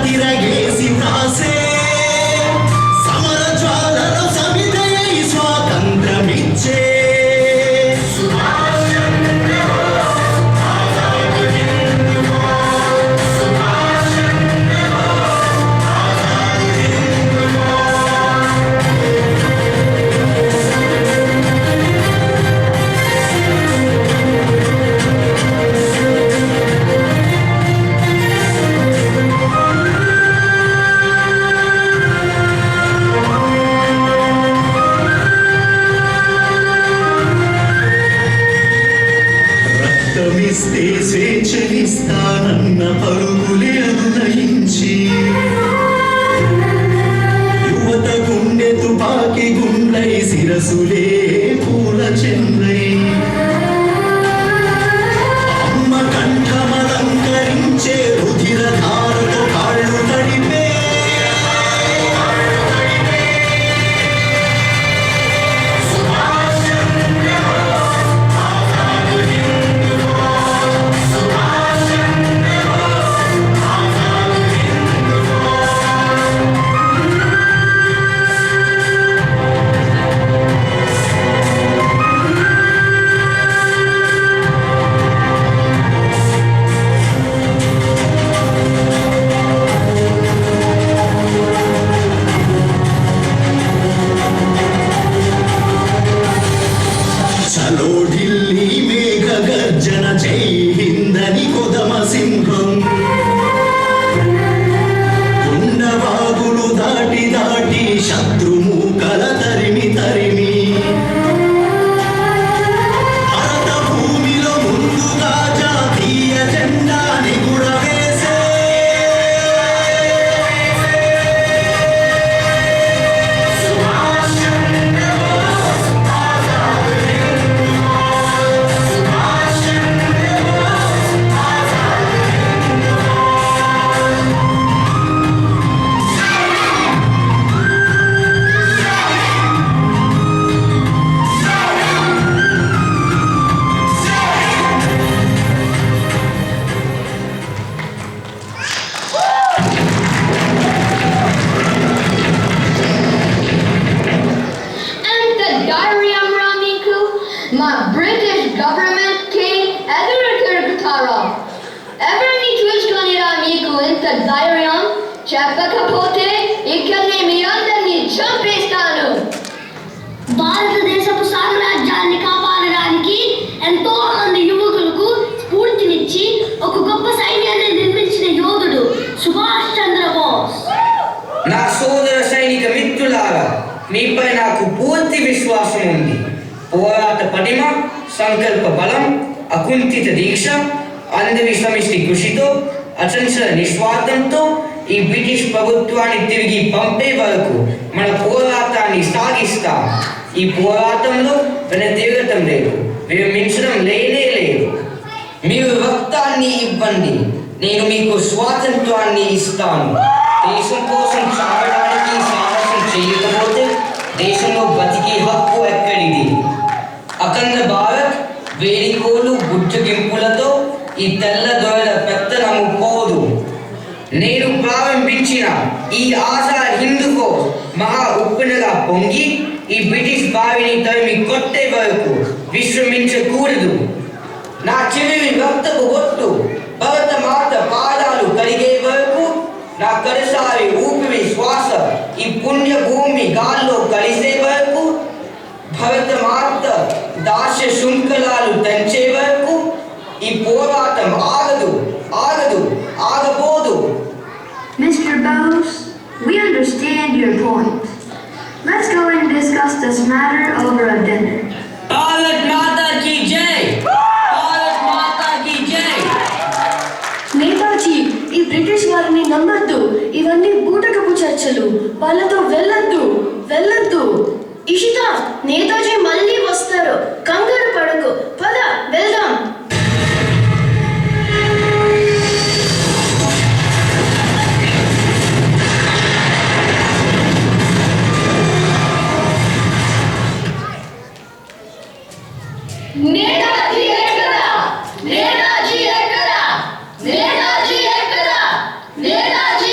తిరగేసి వ్రాసే సమర జ్వాలలో సమితయై స్వాతంత్రమిచ్చే స్వేచ్ఛనిస్తానన్న పరుగులే అనునయించి యువత గుండె తుపాకి గుండై శిరసులే పూల చెందై అమ్మ కంఠమలంకరించే రుధిరధారతో కాళ్ళు తడిపే ఢిల్లీ మేఘ గర్జన జై హిందని కొదమ సింహం గుండవాగులు దాటి దాటి శత్రుమూకల తరిమి తరిమి భారత భూమిలో ముందుగా జాతీయ జెండాని గుడవేసే My British government king ఎదురుతిరుగుతారా ఎవరిని చూసుకొనిరా మీకు ఇంత ధైర్యం చెప్పకపోతే ఇక్కడనే మీ అందరినీ చంపేస్తాను భారతదేశపు సామ్రాజ్యాన్ని కాపాడడానికి ఎంతో మంది యువకులకు స్ఫూర్తినిచ్చి ఒక గొప్ప సైన్యాన్ని నిర్మించిన యోధుడు సుభాష్ చంద్రబోస్. నా సోదర సైనిక మిత్రులారా, మీపై నాకు పూర్తి విశ్వాసం ఉంది. పోరాట పటిమ, సంకల్ప బలం, అకుంఠిత దీక్ష, అందరి సమిష్టి కృషితో, అచంచల నిస్వార్థంతో ఈ బ్రిటిష్ ప్రభుత్వాన్ని తిరిగి పంపే వరకు మన పోరాటాన్ని సాగిస్తాం. ఈ పోరాటంలో వెనుతిరగటం లేదు, విరమించడం లేనే లేదు. మీరు రక్తాన్ని ఇవ్వండి, నేను మీకు స్వాతంత్రాన్ని ఇస్తాను. దేశం కోసం చావడానికి సాహసం చేయకపోతే దేశంలో బతికే హక్కు ఎక్కడిది? అఖండ భారత్ వేడికోలు గుజ్జగింపులతో ఈ తెల్ల దొరల పెత్తనము పోదు. నేను ప్రారంభించిన ఈ ఆజాద్ హింద్ ఫోర్స్ మహా ఉప్పెనగా పొంగి ఈ బ్రిటిష్ బావిని తరిమి కొట్టే వరకు విశ్రమించకూడదు. నా చివరి రక్తపు బొట్టు భరత మాత పాదాలు కడిగే వరకు, నా కడసారి ఊపిరి శ్వాస ఈ పుణ్య భూమి గాల్లో కలిసే వరకు, భరత మాత దాస్య శృంఖలాలు దంచే వరకు ఈ పోరాటం ఆగదు, ఆగదు, ఆగబోదు. Mr. Bose, we understand your point. Let's go and discuss this matter over a dinner. Bharat Mata ki jai! Bharat Mata ki jai! Netaji, ఈ బ్రిటిష్ వారిని నమ్మద్దు. ఇవన్నీ బూటకపు చర్చలు. వాళ్ళతో వెళ్ళొద్దు, వెళ్ళొద్దు. ఇషిత, నేతాజీ మళ్ళీ వస్తారు. కంగారు పడకు. పద వెళ్దాం. నేతాజీ ఎక్కడా? నేతాజీ ఎక్కడా? నేతాజీ ఎక్కడా? నేతాజీ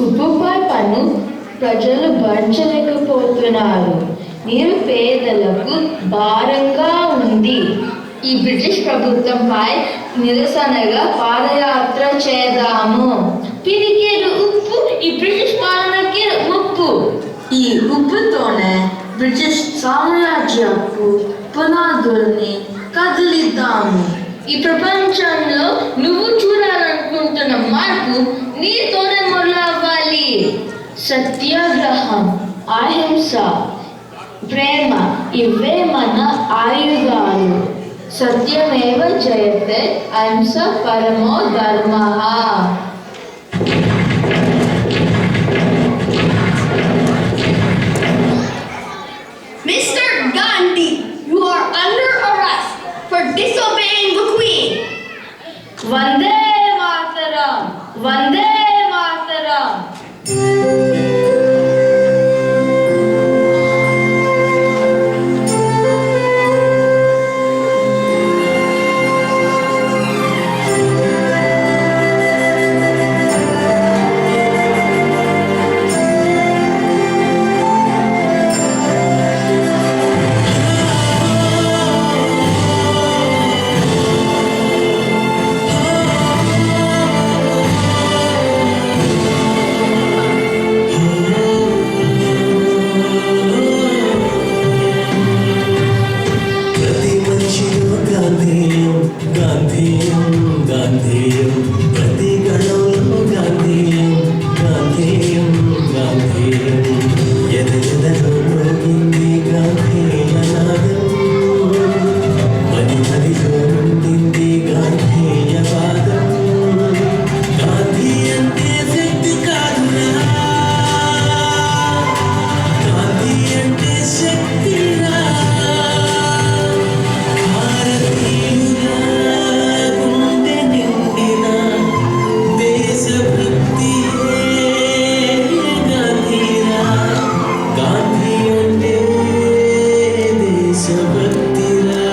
ఉప్పుపై పన్ను ప్రజలు భరించలేకపోతున్నారు. నిరుపేదలకు భారంగా ఉంది. ఈ బ్రిటిష్ ప్రభుత్వంపై నిరసనగా పాదయాత్ర చేద్దాము. పిరికేడు ఉప్పు ఈ బ్రిటిష్ పాలనకి ముప్పు. ఈ ఉప్పుతోనే బ్రిటిష్ సామ్రాజ్యపు పునాదుల్ని కదిలిద్దాము. ఈ ప్రపంచంలో నువ్వు చూడాలనుకుంటున్న మార్పు నీతోనే మొదలవ్వాలి. సత్యాగ్రహం, అహింస, ప్రేమ ఇవే మన ఆయుధాలు. సత్యమేవ జయతే, అహింస పరమో ధర్మః. Mr. Gandhi, you are under arrest for disobeying the Queen. Vande Mataram, Vande Mataram. ప్రతి మనిషిలో గాంధేయం, గాంధేయం, గాంధేయం. ప్రతి గణంలో గాంధేయం, గాంధేయం, గాంధేయం. ఎదెదలో మోగింది గాంధేయ నాదం. మది మదిలో ఉండింది గాంధేయ వాదం. గాంధీ అంటే శక్తి కాదురా, గాంధీ అంటే శక్తిరా. భారతీయుల గుండె నిండిన దేశభక్తియే గాంధీరా. గాంధీ అంటే దేశభక్తిరా.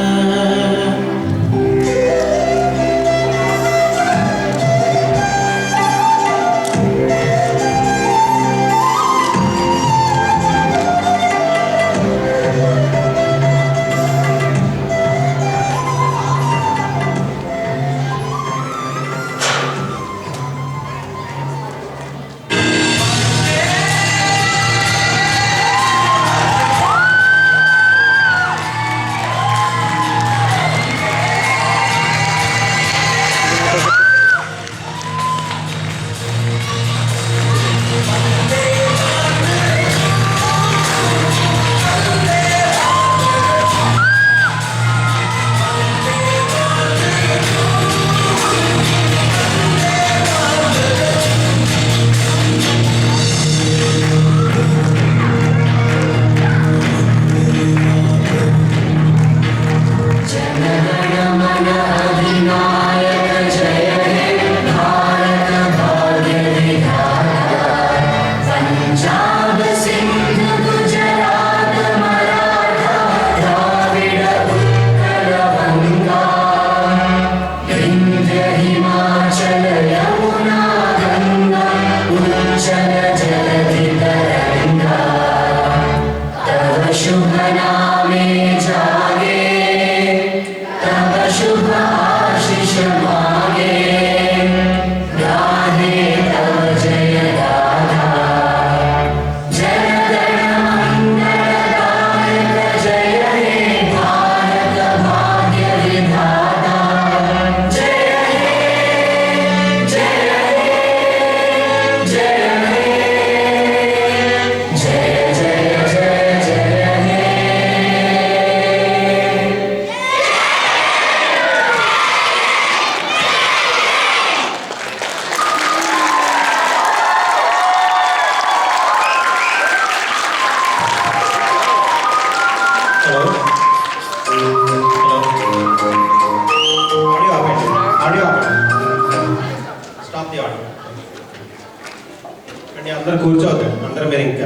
మీ అందరూ కూర్చోవద్దు. అందరూ మీరు ఇంకా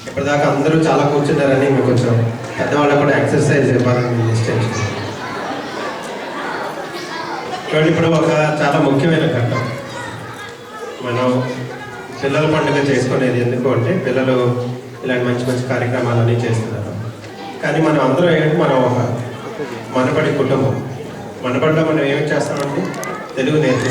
ఇప్పటిదాకా అందరూ చాలా కూర్చున్నారని మీకు కొంచెం పెద్దవాళ్ళకు కూడా ఎక్సర్సైజ్ ఇవ్వాలని ఇష్టం. ఇప్పుడు ఒక చాలా ముఖ్యమైన ఘట్టం. మనం పిల్లల పండుగ చేసుకునేది ఎందుకు అంటే పిల్లలు ఇలాంటి మంచి మంచి కార్యక్రమాలన్నీ చేస్తున్నారు. కానీ మనం అందరం ఏంటి, మనం ఒక మనబడి కుటుంబం. మనబడిలో మనం ఏమి చేస్తామంటే తెలుగు నేర్పిస్తాం.